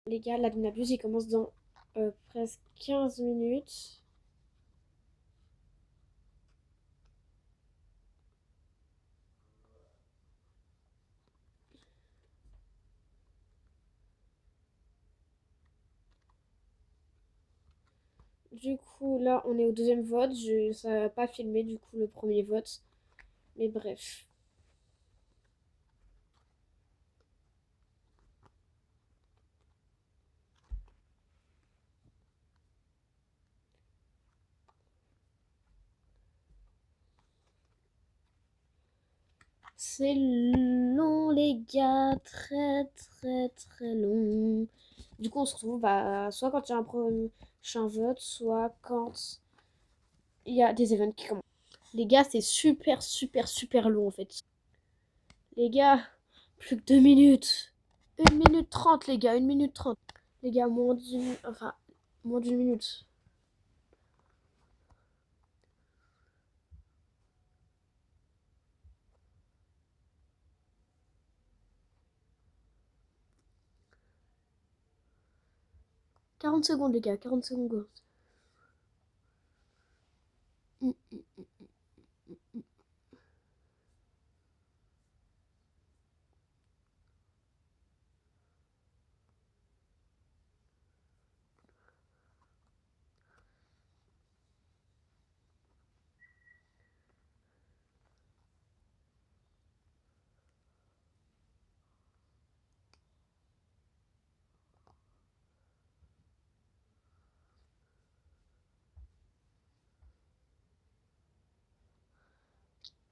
Les gars, la Lunabuse, il commence dans presque 15 minutes. Du coup, là, on est au deuxième vote. Ça n'a pas filmé, du coup, le premier vote. Mais bref. C'est long, les gars. Très, très, très long. Du coup, on se retrouve soit quand il y a un prochain vote, soit quand il y a des événements qui commencent. Les gars, c'est super, super, super long, en fait. Les gars, plus que 2 minutes. 1 minute 30, les gars, 1 minute 30. Les gars, moins d'une minute. 40 secondes, les gars, 40 secondes. Mm, mm, mm.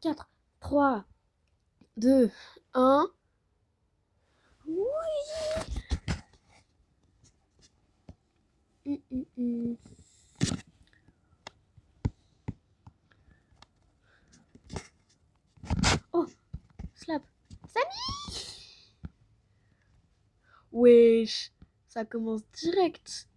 4, 3, 2, 1. Oui. Mm, mm, mm. Oh, slap. Samy. Wesh, ça commence direct.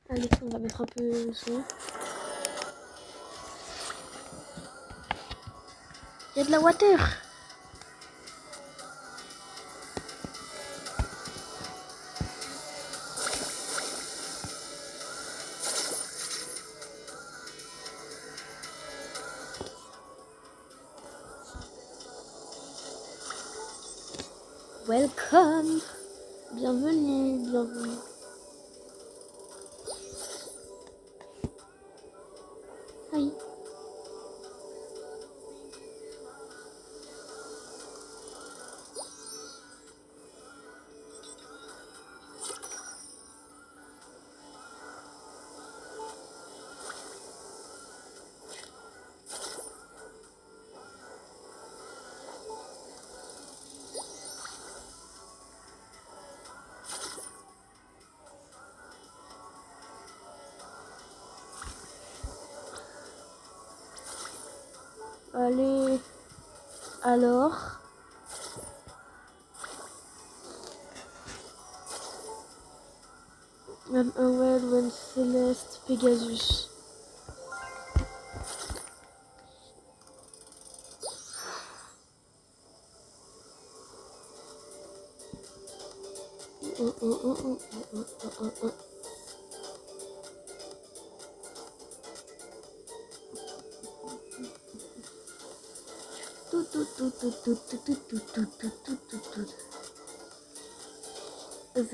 Allez, on va mettre un peu le son. Il y a de la water. Welcome. Bienvenue, bienvenue. Aïe. Allez. Alors. Même un well when Celeste Pegasus.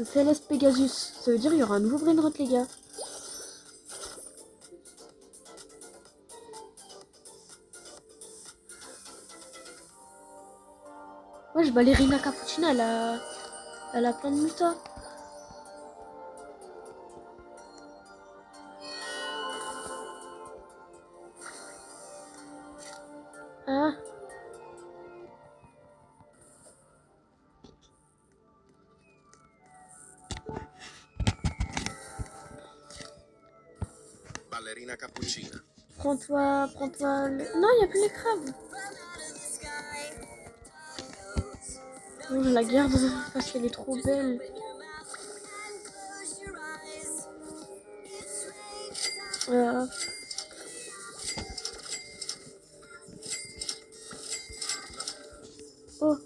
Céleste Pegasus. Ça veut dire qu'il y aura un nouveau brainrot, les gars. Wesh, Ballerina Cappuccina, elle a plein de mutas. Hein? Ballerina Cappuccina. Prends-toi. Non, il n'y a plus les crabes. Non, je la garde parce qu'elle est trop belle. Oh.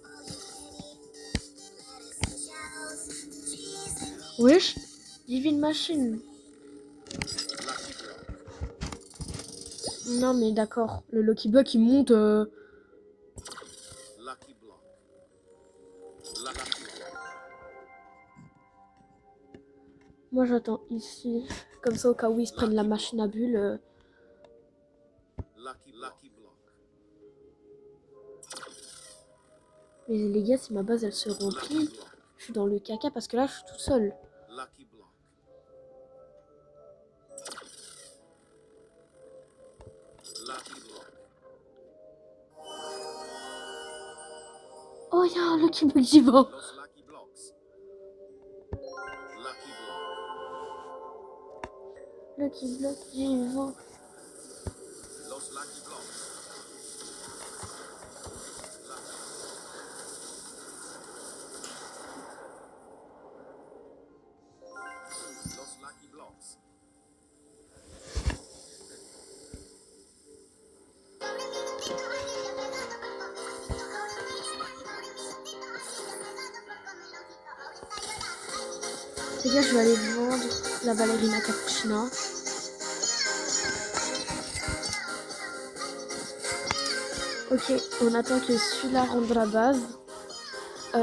Wesh, Divine Machine. Non mais d'accord, le Lucky Block il monte. Lucky Block. Lucky Block. Moi j'attends ici, comme ça au cas où ils se prennent la machine à bulles. Lucky Block. Mais les gars, si ma base elle se remplit, je suis dans le caca parce que là je suis tout seul. Lucky Block. Lucky Block. Oh y'a un Lucky Block vivant. Los Lucky Blocks. Lucky Block. Lucky Block vivant. Los Lucky Blocks. Los Lucky Blocks. Les gars, je vais aller vendre la ballerina cappuccina. Ok, on attend que celui-là rentre dans la base.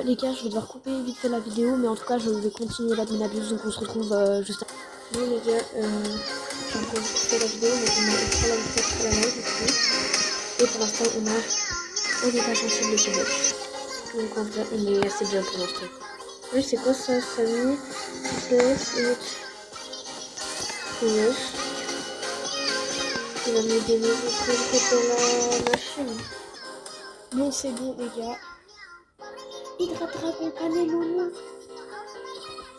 Les gars, je vais devoir couper vite fait la vidéo, mais en tout cas, je vais continuer la Minabuse, donc on se retrouve juste après. Bon les gars, j'ai encore vite fait la vidéo, mais on a ultra la vitesse sur la main du coup. Et pour l'instant, on est pas sensible de ce bloc. Donc en vrai, on est assez bien pour l'instant. Oui, c'est quoi ça, Samy? Yes. Il va me donner des trucs dans la machine. Bon, c'est bon, les gars. Hydra Dragon Cannelloni.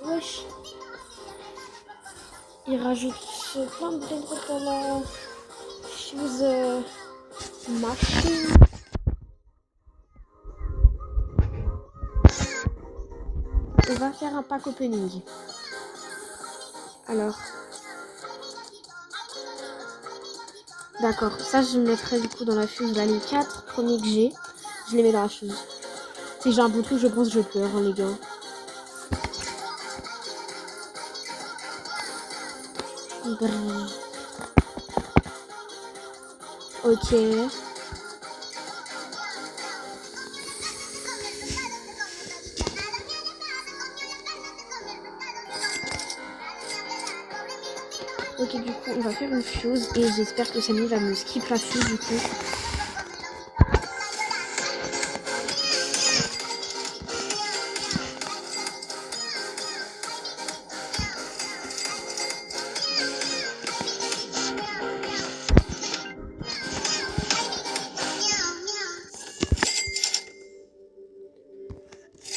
Wesh. Il rajoute plein de trucs dans la fuse machine. On va faire un pack opening. Alors. D'accord, ça je le mettrai du coup dans la fuse. Là, les 4 premiers que j'ai, je les mets dans la fuse. Si j'ai un bon truc, je pense que je pleure, hein, les gars. Brrr. Ok. Ok, du coup, on va faire une fuse et j'espère que Samy va me skip la fuse du coup.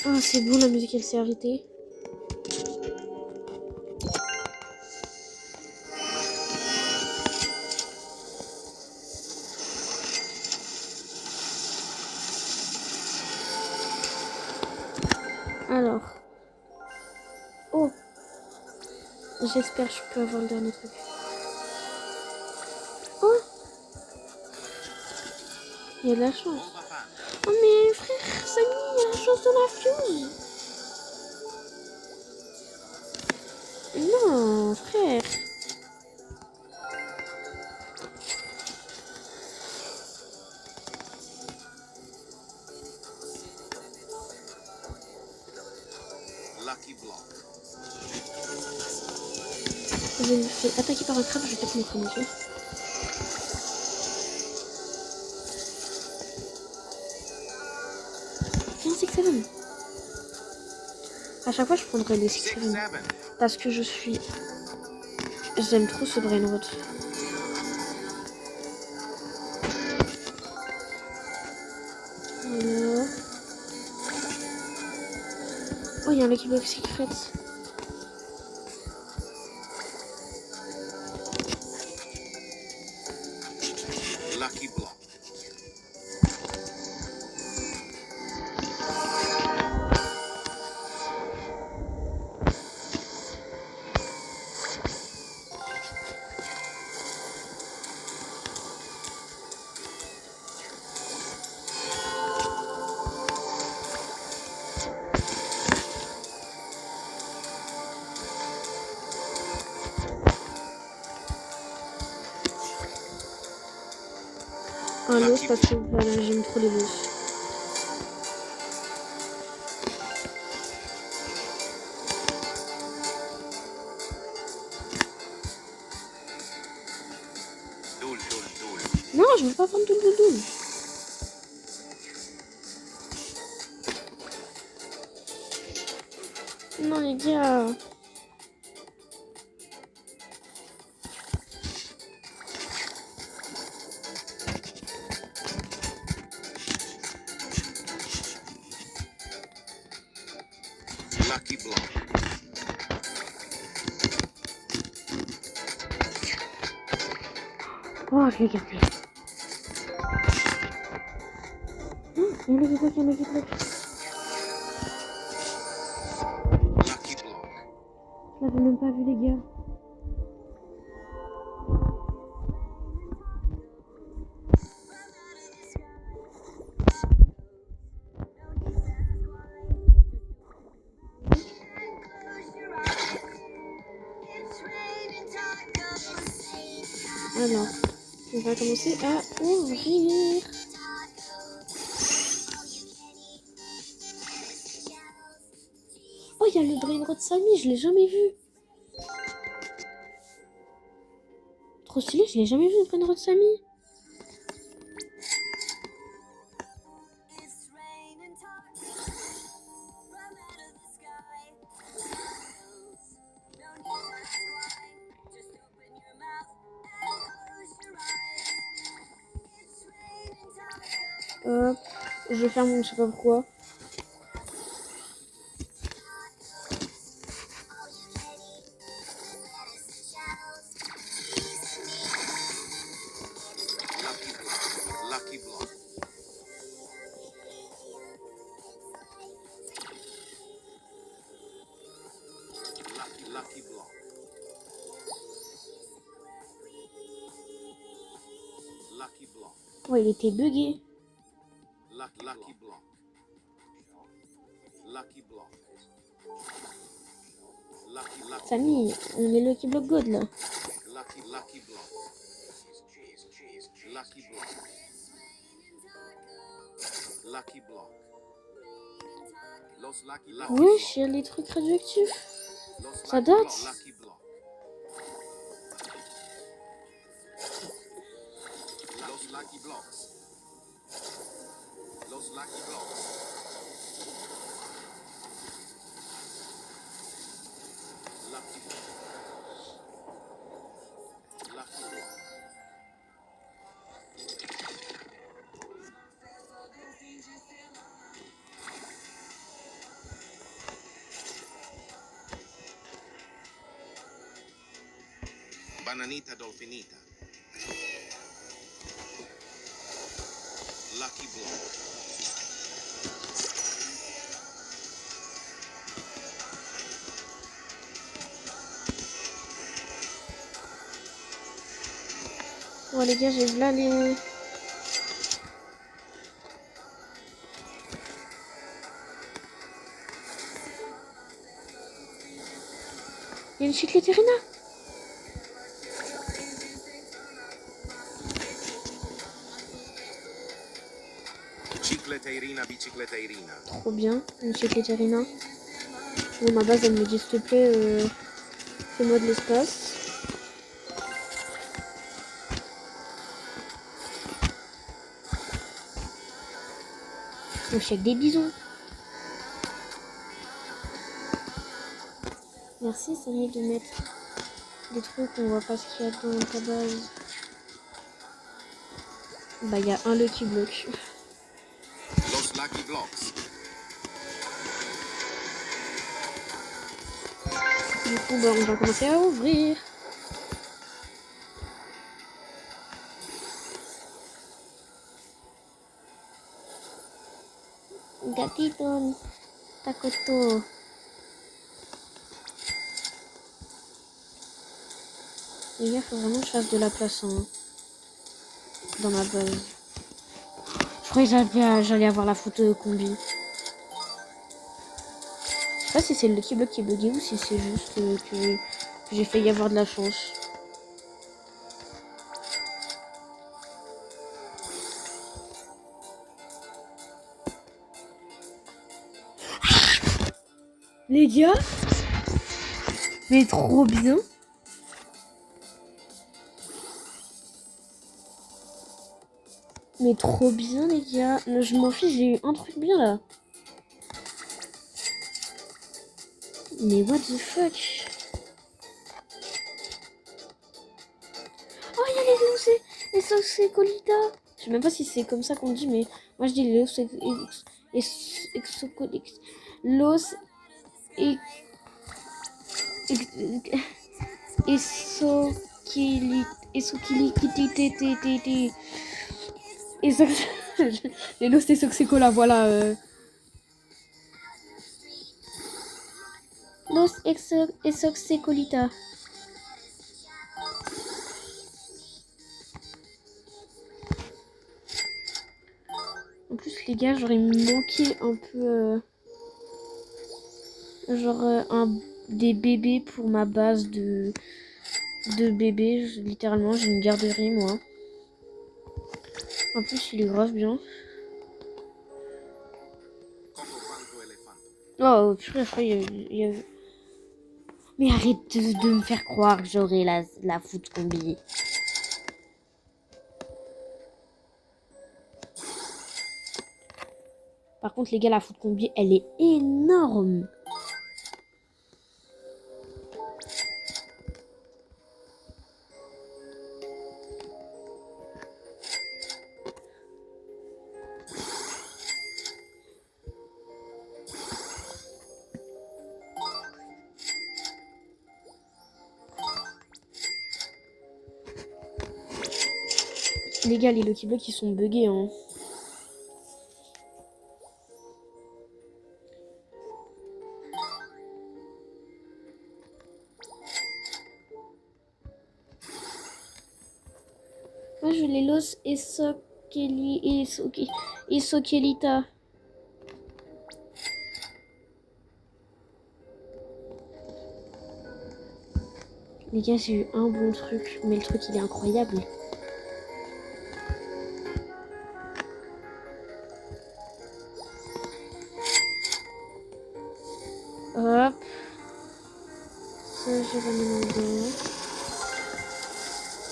Oh, c'est bon, la musique elle s'est arrêtée. Alors. Oh. J'espère que je peux avoir le dernier truc. Oh. Il y a de la chance. Oh mais frère, Samy, il y a la chance dans la fuse. Non, frère. Lucky Block. Je me fais attaquer par un crabe, je vais peut-être me prendre, ok. Tiens, 6-7. À chaque fois, je prendrai les 6-7. Parce que j'aime trop ce brainrot. Alors. Oh, il y a un Lucky Block Secret. Lucky Block. un los parce que voilà, j'aime trop les los. Doul, doul, doul. Non, je veux pas prendre tout le double. Non, les gars. Lucky block. Oh, je l'ai gardé. Il y a un Lucky Block, il y a un Lucky Block. Lucky block. Je l'avais même pas vu, les gars. Alors, on va commencer à ouvrir. Oh, il y a le Brainrot Sammy, je l'ai jamais vu. Trop stylé, je l'ai jamais vu le Brainrot Sammy. Hop, je vais faire mon je sais pas pourquoi. Lucky block. Lucky block. Lucky block. Lucky block. Oh, il était bugué. Lucky block. Lucky block. Lucky Sammy, on est Lucky Block God là. Lucky block. Lucky block. Lucky block. Los lucky Wesh, il y a les trucs radioactifs. Los Ça lucky date. block. Lucky block. Los lucky blocks. Los lucky blocks. Lucky block. Lucky block. Bananita dolfinita. Lucky block. Ouais les gars, j'ai là les... Il y a une chicleterina. Cicleteirina, bicicleteirina. Trop bien, une chicleterina. Bon, ma base, elle me dit, s'il te plaît, fais-moi de l'espace. On check des bisons. Merci, c'est mieux de mettre des trucs, on voit pas ce qu'il y a dans ta base. Bah, il y a un Lucky Block. Los lucky blocks. Du coup, bah, on va commencer à ouvrir. Gatito, takoto. Les gars, faut vraiment que je fasse de la place dans ma base. Je croyais que j'allais avoir la photo de combi. Je sais pas si c'est le Lucky Block qui est bugué ou si c'est juste que j'ai failli avoir de la chance. Les gars, mais trop bien. Mais trop bien, les gars. Je m'en fiche, j'ai eu un truc bien là. Mais what the fuck? Oh, il y a les Soxecolita. Je sais même pas si c'est comme ça qu'on dit, mais moi je dis les Exocolix. Los Esokili. Les Los Soxecola, voilà. Los Exocolita. En plus, les gars, j'aurais manqué un peu. Des bébés pour ma base de bébés. Littéralement, j'ai une garderie, moi. En plus, il est grave bien. Oh, purée, il y a... Mais arrête de me faire croire que j'aurai la foot combi. Par contre, les gars, la foot combi, elle est énorme. Les gars, les Lucky Blocks, ils sont buggés, hein. Moi, je les Los Esokelita. Les gars, j'ai eu un bon truc, mais le truc, il est incroyable. Hop. Ça, je ramène en deux.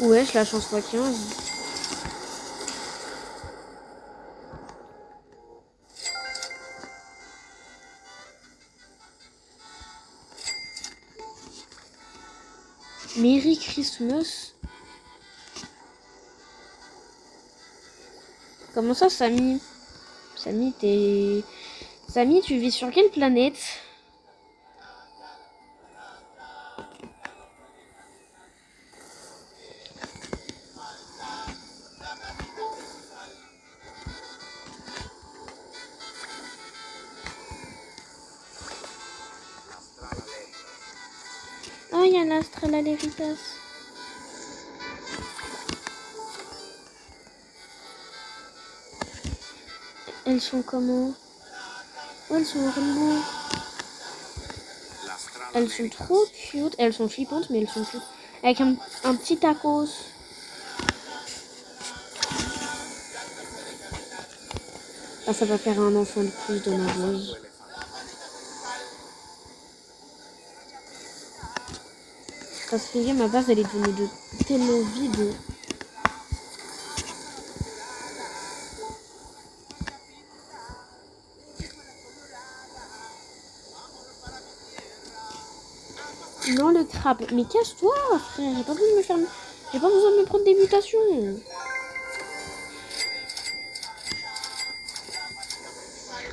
Ouais, je la chance x15. Merry Christmas. Comment ça, Samy? Samy, Samy, tu vis sur quelle planète? Oh, il y a l'Astral Aleritas. Elles sont comment? Oh, elles sont vraiment... Elles sont trop cute. Elles sont flippantes, mais elles sont cute. Avec un petit tacos. Ah, ça va faire un enfant de plus de ma rose. Parce que ma base, elle est devenue tellement vide. Non, le crabe. Mais casse-toi, frère. J'ai pas besoin de me faire... J'ai pas besoin de me prendre des mutations.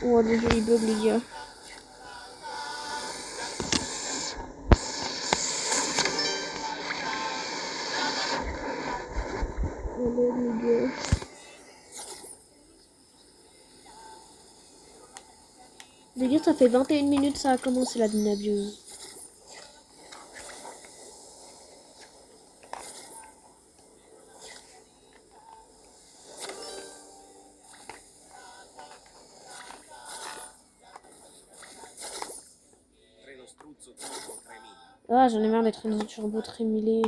Oh, le jeu, il bug, les gars. Oh, les gars. Les gars, ça fait 21 minutes, ça a commencé la dynabuse. Ah, j'en ai marre d'être une turbo trémilée.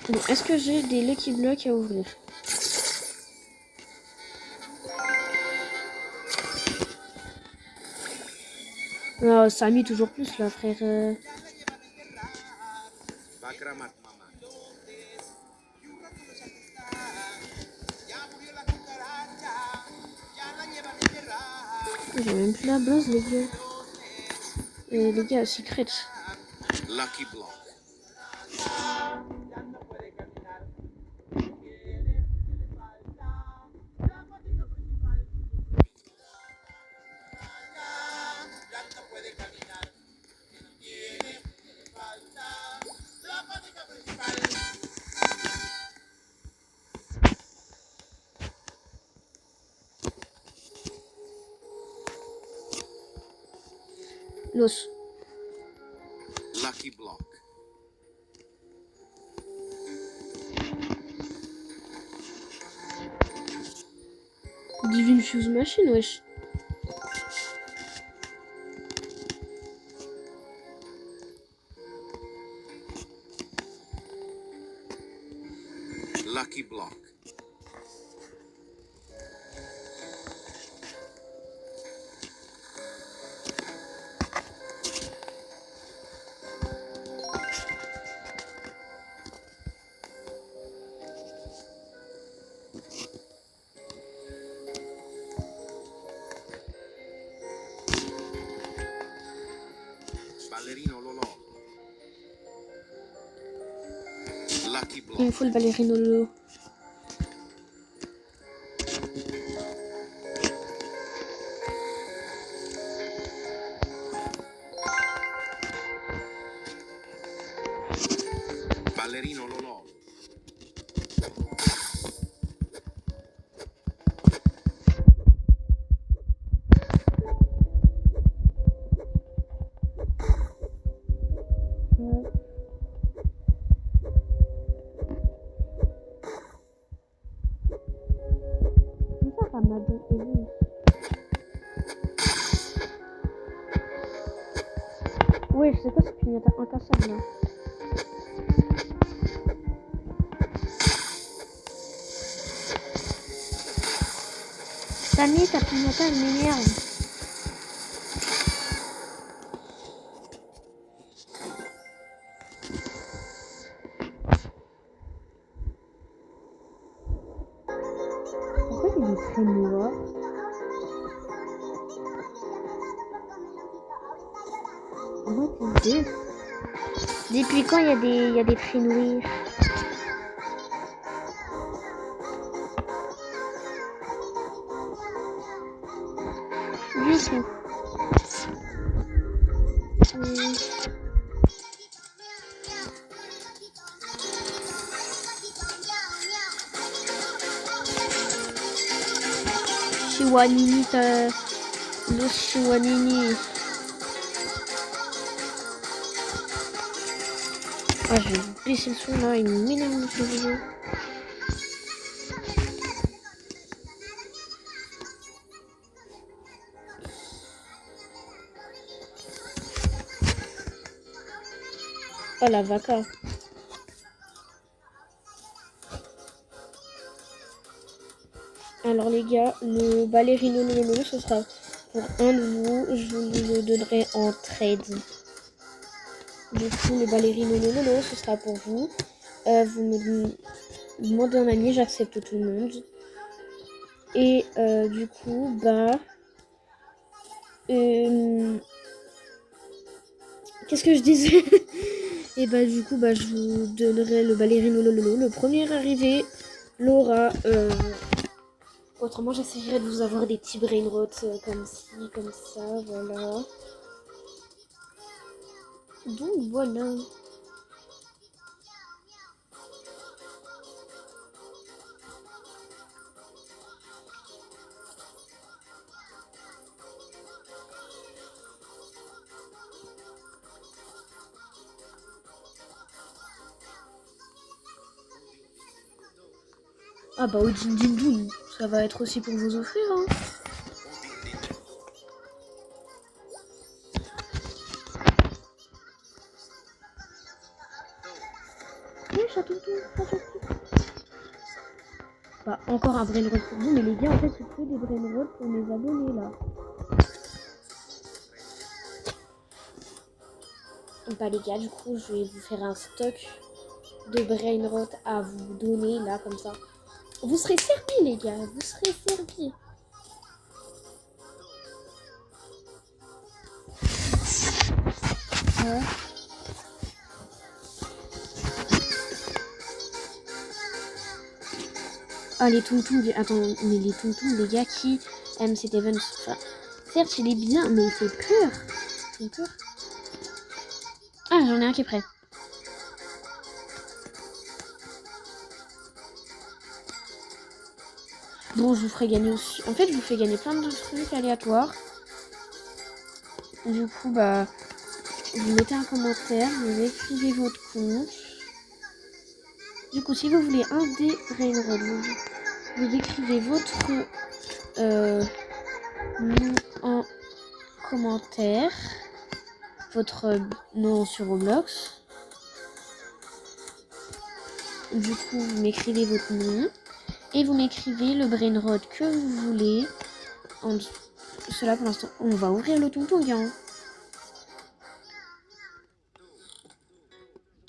Bon, est-ce que j'ai des Lucky Blocks à ouvrir? Oh, ça a mis toujours plus là, frère. Bakramat Mama. J'ai même plus la blase, les gars. Les gars, secret. Lucky Block. Los. Lucky Block. Divine Fuse Machine, wesh. Lucky Block. Ballerino Lolo. Lucky Block. Il me faut le ballerino Lolo. Ballerino Lolo. Ramadan et lui. Ouais, je sais pas si Pignata incassable là. Samy, ta Pignata elle m'énerve. Pourquoi il est très noir? What is this? Depuis quand il y a des traits noirs? Du coup. Chiwanini, le Chiwanini. Ah, je vais baisser le son là, il m'énerve ce vidéo. Oh la vaca. Alors les gars, le ballerino Lolo, ce sera pour un de vous. Je vous le donnerai en trade. Du coup, le ballerino Lolo, ce sera pour vous. Vous me demandez un ami, j'accepte tout le monde. Et du coup, bah... qu'est-ce que je disais? Et bah du coup, bah je vous donnerai le ballerino Lolo. Le premier arrivé l'aura. Autrement, j'essaierai de vous avoir des petits brainrots comme ci, comme ça, voilà. Donc voilà. Ah bah au Din Din Doun, ça va être aussi pour vous offrir, hein. Oui, chat. tonton, Bah, encore un brain rot pour vous, mais les gars, en fait, c'est que des brain rot pour mes abonnés, là. Bah, les gars, du coup, je vais vous faire un stock de brain rot à vous donner, là, comme ça. Vous serez servis, les gars, vous serez servis. Ouais. Ah, les tontons, attends, mais les tontons, les gars, qui aiment cet event, enfin, certes, il est bien, mais il fait peur. Il fait peur. Ah, j'en ai un qui est prêt. Bon, je vous ferai gagner aussi. En fait, je vous fais gagner plein de trucs aléatoires. Du coup, bah, vous mettez un commentaire, vous écrivez votre compte. Du coup, si vous voulez un des Railroad, vous écrivez votre nom en commentaire, votre nom sur Roblox. Du coup, vous m'écrivez votre nom et vous m'écrivez le brainrot que vous voulez. Cela pour l'instant, on va ouvrir le tonton, hein.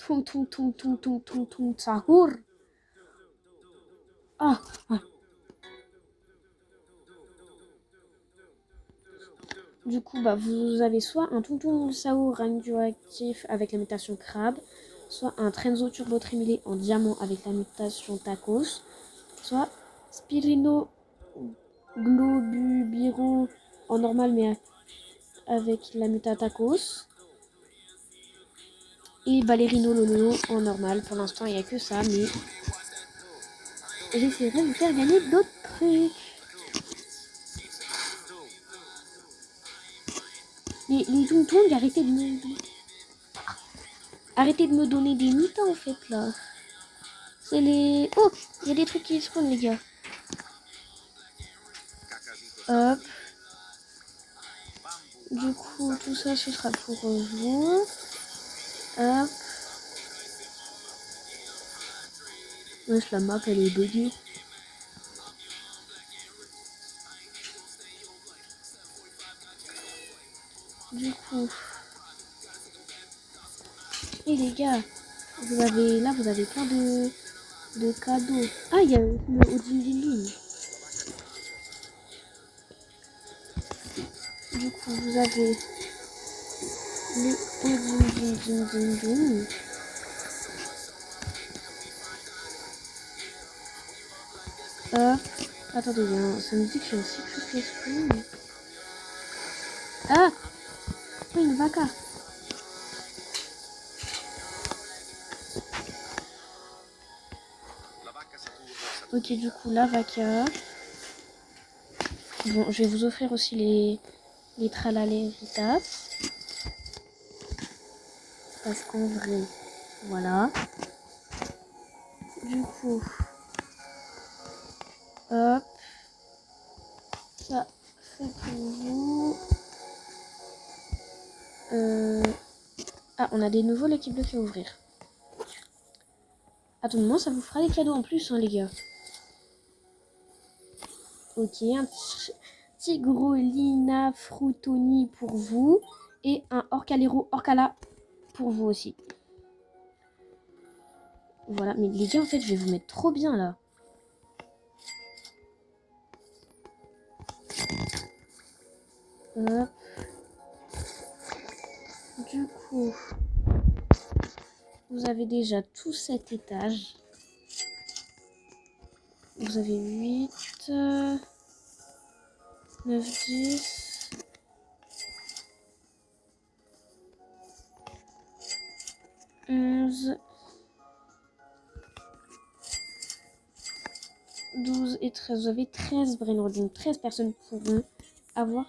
Tonton, ça court. Ah, ah. Du coup, bah, vous avez soit un tonton Sao radioactif avec la mutation crabe, soit un Trenzo turbo trémilé en diamant avec la mutation tacos, soit Spirino globubiro en normal mais avec la mutation tacos, et Ballerino Lolo en normal. Pour l'instant, il n'y a que ça, mais j'essaierai de vous faire gagner d'autres trucs. Les tontons, arrêtez de me donner des mutants en fait là. C'est les... Oh, il y a des trucs qui spawnent les gars. Hop. Du coup, tout ça, ce sera pour vous. Hop. Wesh, la map, elle est buggée. Du coup... Et les gars, vous avez plein de cadeaux. Ah, il y a le Odin. Du coup, vous avez le Odin. Hop. Attendez, ça me dit que j'ai un secret question. Ah! Oh, une vaca. Ok, du coup, la vaca. Bon, je vais vous offrir aussi les tralaléritas. Parce qu'en vrai, voilà. Du coup, hop. Ça, c'est pour vous. Ah, on a des nouveaux l'équipe bleue qui à ouvrir. Attends, ça vous fera des cadeaux en plus, hein, les gars. Ok, un Tigrolina Frutoni pour vous. Et un Orcalero Orcala pour vous aussi. Voilà, mais les gars, en fait, je vais vous mettre trop bien, là. Hop. Du coup, vous avez déjà tout cet étage. Vous avez 8, 9, 10. 11, 12 et 13. Vous avez 13 brainrots. Donc 13 personnes pourront avoir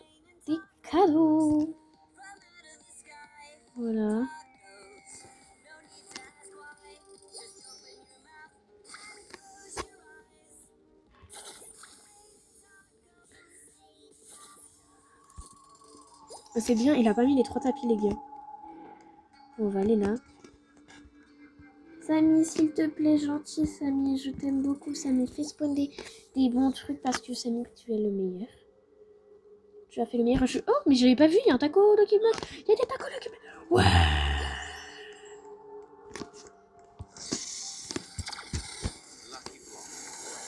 des cadeaux. Voilà. C'est bien, il a pas mis les 3 tapis, les gars. On va aller là. Samy, s'il te plaît, gentil Samy, je t'aime beaucoup Samy. Fais spawn des bons trucs parce que Samy, tu es le meilleur. Tu as fait le meilleur jeu. Oh, mais je l'avais pas vu, il y a un taco Lucky Block. Il y a des tacos Lucky Block. Ouais.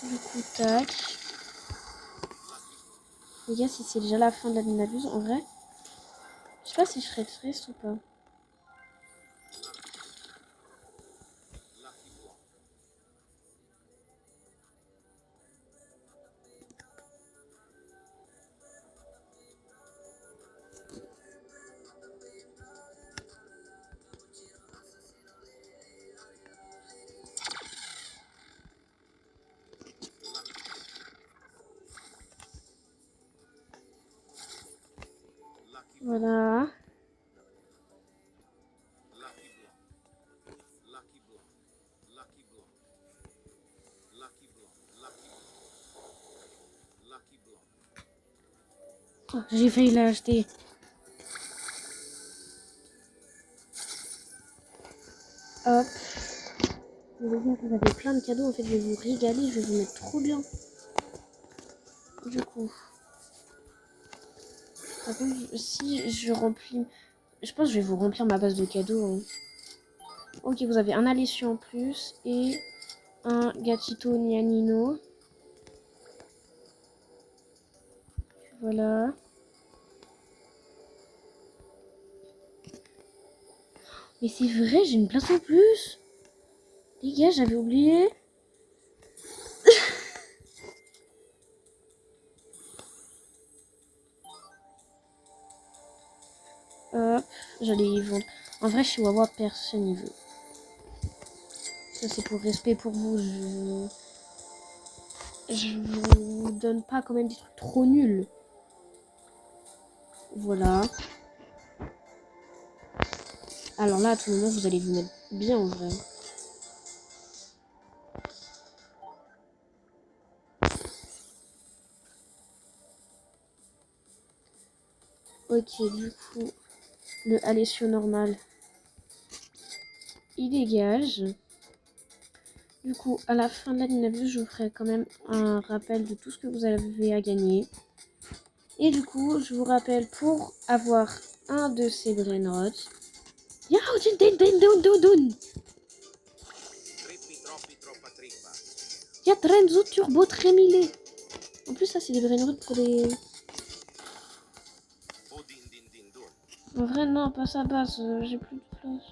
Du coup, tac. Les gars, si c'est déjà la fin de la Minabuse, en vrai, je sais pas si je serais triste ou pas. Voilà. Oh, j'ai failli l'acheter. Hop. Les gars, vous avez plein de cadeaux. En fait, je vais vous régaler. Je vais vous mettre trop bien. Du coup. Par contre, si je remplis... Je pense que je vais vous remplir ma base de cadeaux. Hein. Ok, vous avez un Alessio en plus. Et un Gatito Nianino. Voilà. Mais c'est vrai, j'ai une place en plus. Les gars, j'avais oublié. Hop, j'allais y vendre. En vrai, chez Wawa, personne n'y veut. Ça, c'est pour respect pour vous. Je vous donne pas quand même des trucs trop nuls. Voilà. Alors là, à tout moment, vous allez vous mettre bien en vrai. Ok, du coup, le Alessio normal, il dégage. Du coup, à la fin de la Ninabu, je vous ferai quand même un rappel de tout ce que vous avez à gagner. Et du coup, je vous rappelle, pour avoir un de ces brainrots, il y a Trenzo Turbo Trémilé. En plus, ça, c'est des brainrots pour les... En vrai, non, pas sa base, j'ai plus de place.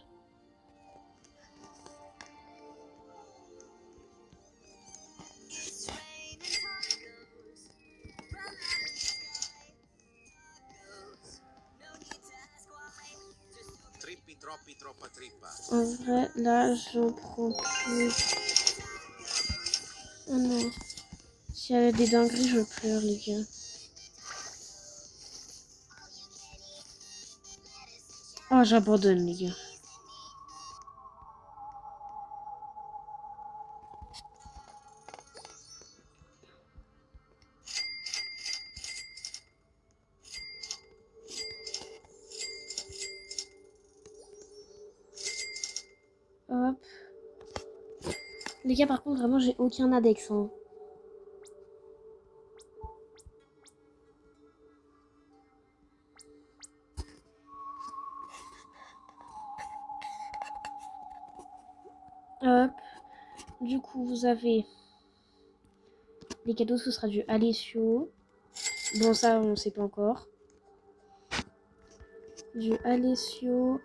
En vrai, là, j'en prends plus. Oh non. S'il y a des dingueries, je pleure, les gars. Oh, j'abandonne, les gars. Hop. Les gars, par contre, vraiment, j'ai aucun index. Hein. Hop. Du coup, vous avez... Les cadeaux, ce sera du Alessio. Bon, ça, on sait pas encore. Du Alessio...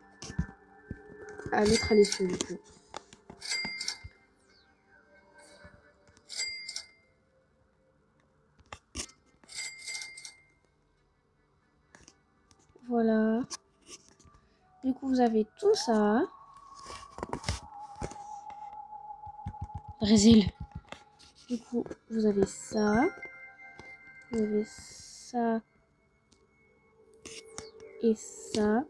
Ah, l'autre Alessio, du coup. Voilà. Du coup, vous avez tout ça. Brésil. Du coup, vous avez ça. Vous avez ça. Et ça.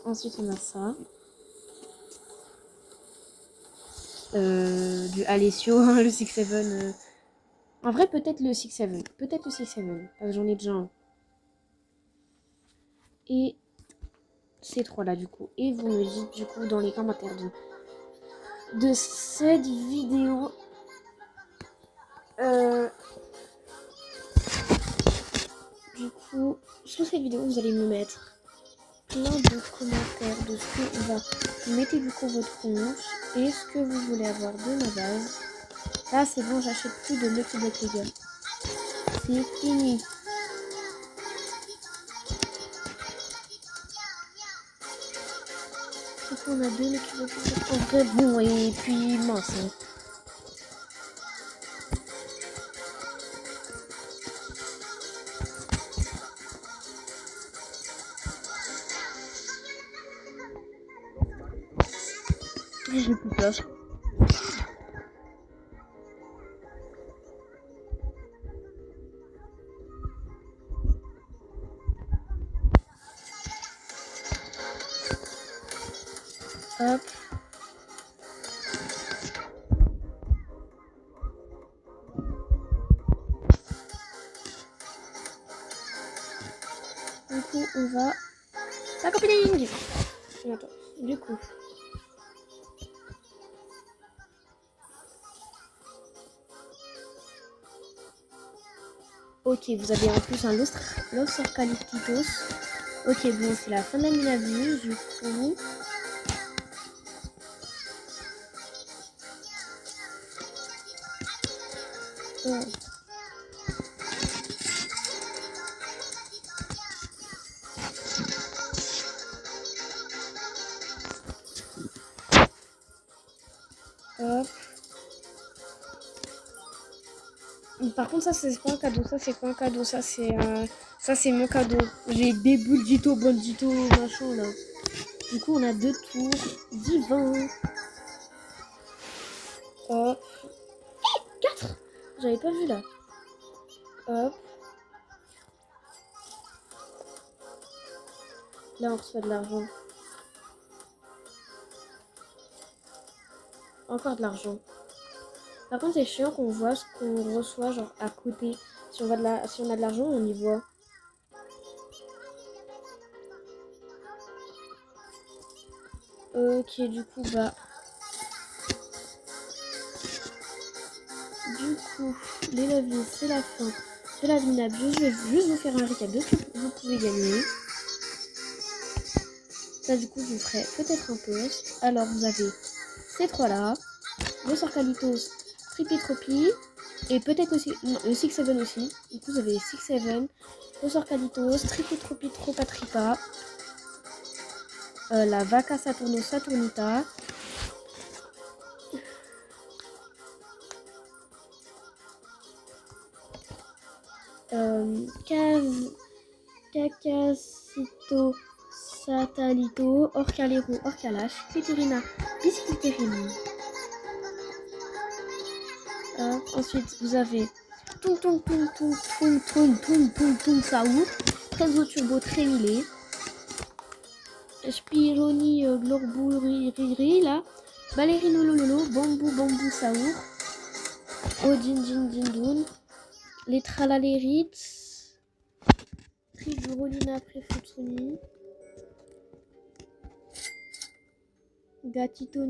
Ensuite, on a ça. Du Alessio, le 6-7. En vrai, peut-être le 6-7. Peut-être le 6-7. J'en ai déjà un. Et ces trois-là du coup. Et vous me dites du coup dans les commentaires de cette vidéo. Du coup, sous cette vidéo, vous allez me mettre plein de commentaires de ce que on va. Vous mettez du coup votre tronche et ce que vous voulez avoir de ma base. Là, c'est bon, j'achète plus de Lucky Block, les gars. C'est fini. Du coup, on a deux Lucky Block en vrai bon et puis mince. Hein. J'ai plus de place. Hop. Du coup, on va... La copine. Attends, du coup... Ok, vous avez en plus un Los Orcalitos. Ok, bon, c'est la fin de la minabuse, du coup. Oh. Hop. Par contre, ça, c'est pas un cadeau. Ça, c'est pas un cadeau. Ça, c'est mon cadeau. J'ai des Buldito, Bandito, machin, là. Du coup, on a 2 tours. Divin. Hop. 4. J'avais pas vu, là. Hop. Là, on reçoit de l'argent. Encore de l'argent. Par contre, c'est chiant qu'on voit ce qu'on reçoit, genre, à côté. Si on a de l'argent, on y voit. Ok, du coup, bah... Du coup, les lovely, c'est la fin de la vinable. Je vais juste vous faire un récap de ce que vous pouvez gagner. Ça, du coup, je vous ferai peut-être un post. Alors, vous avez ces trois-là. Le Sorcalitos, Trippy Tropi. Et peut-être aussi... Non, le 6-7 aussi. Du coup, vous avez les 6-7. Le Sorcalitos, Trippy Tropi, Tropa Tripa. La Vaca Saturno Saturnita. Cacacito Satalito, Orcalero, Orcalash, Clitorina, Biscuiterine. Ensuite, vous avez Tung Tung Tung Tung Tung Tung Tung Tung Tung Saour, Trenzo Turbo Trémilé, Spironi Glorburiri, là, Ballerino Lololo, Bambou Bambou Saour, Odin Din Din Dun, les Tralalérites, Trigurolina Prefutsuni, Gatito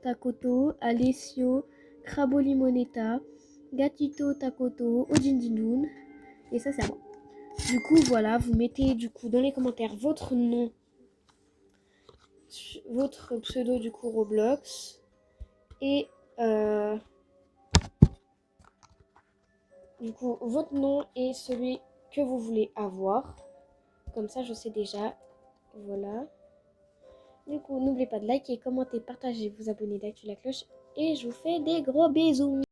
Takoto, Alessio, Crabo Limonetta, Gatito Takoto, Ojindindun. Et ça, c'est à moi. Du coup, voilà, vous mettez du coup dans les commentaires votre nom, votre pseudo du coup Roblox. Et du coup, votre nom et celui que vous voulez avoir. Comme ça, je sais déjà. Voilà. Du coup, n'oubliez pas de liker, commenter, partager, vous abonner, d'activer la cloche. Et je vous fais des gros bisous.